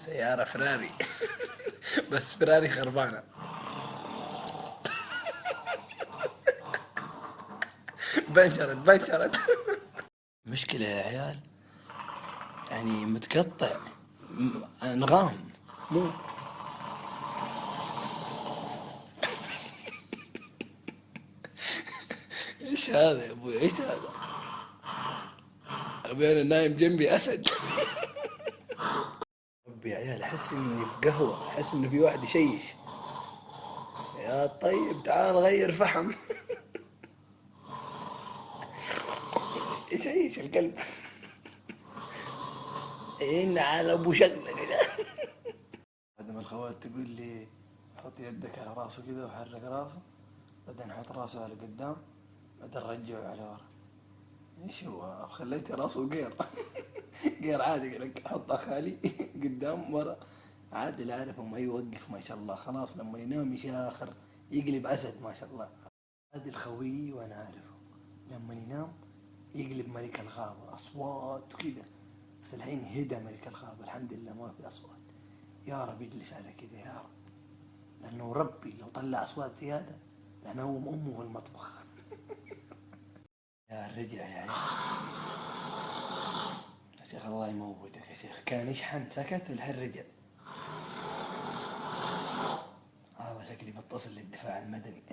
سيارة فراري. بس فراري خربانة. بنشرت. مشكلة يا عيال، يعني متقطع، انغام، مو. ايش هذا يا ابوي، ايش هذا؟ ابي انا نايم جنبي اسد. ربي يا عيال، احس اني في قهوة، احس انه في واحد يشيش. يا طيب تعال غير فحم. يشيش القلب. إن على ابو شكلك كده. بعد ما الخوات تقول لي حط يدك على راسه كذا وحرك راسه، بعدين حط راسه على قدام، بعدين رجعه على ورا. ايش هو خليت راسه قير. قير عادي لك، حط خالي قدام ورا عادي. لا اعرفه ما يوقف ما شاء الله، خلاص لما ينام يشاخر يقلب اسد ما شاء الله. هذا الخوي وانا عارفه، لما ينام يقلب ملك الغابة، اصوات وكذا. بس الحين هدى ملك الغابة الحمد لله، ما في اصوات. يا رب يجلس على كذا يا رب، لانه ربي لو طلع اصوات زيادة لنوم امه في المطبخ. يا رجع يا عيال. يا شيخ الله يموتك يا شيخ، كان يشحن سكت والحين رجع. والله شكلي بتصل للدفاع المدني.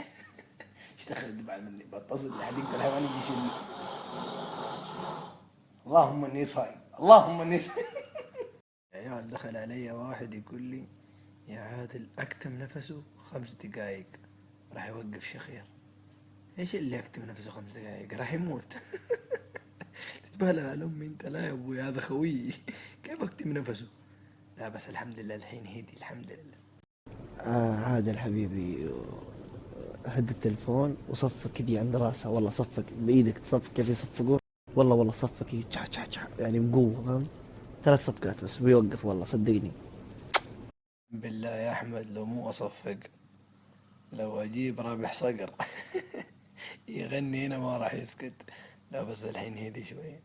ايش دخل الدفاع المدني؟ بتصل لحديقة الحيوان يجي يشيل. اللهم اني صايم، اللهم اني صايم. يا عيال دخل علي واحد يقول لي يا عادل اكتم نفسه 5 دقايق راح يوقف شخير. ايش اللي اكتم نفسه 5 دقايق؟ راح يموت. تتبهلل على امي انت؟ لا يا ابوي هذا خويي. كيف اكتم نفسه؟ لا بس الحمد لله الحين هدي الحمد لله. عادل حبيبي، هد التلفون وصفق كذي عند راسها، والله صفق بإيدك تصفق كيف يصفقوا. والله صفق كذي تشع تشع تشع يعني بقوة، فاهم؟ 3 صفقات بس بيوقف والله صدقني. بالله يا احمد لو مو اصفق، لو اجيب رابح صقر. يغني هنا ما راح يسكت. لا بس الحين هدي شوي.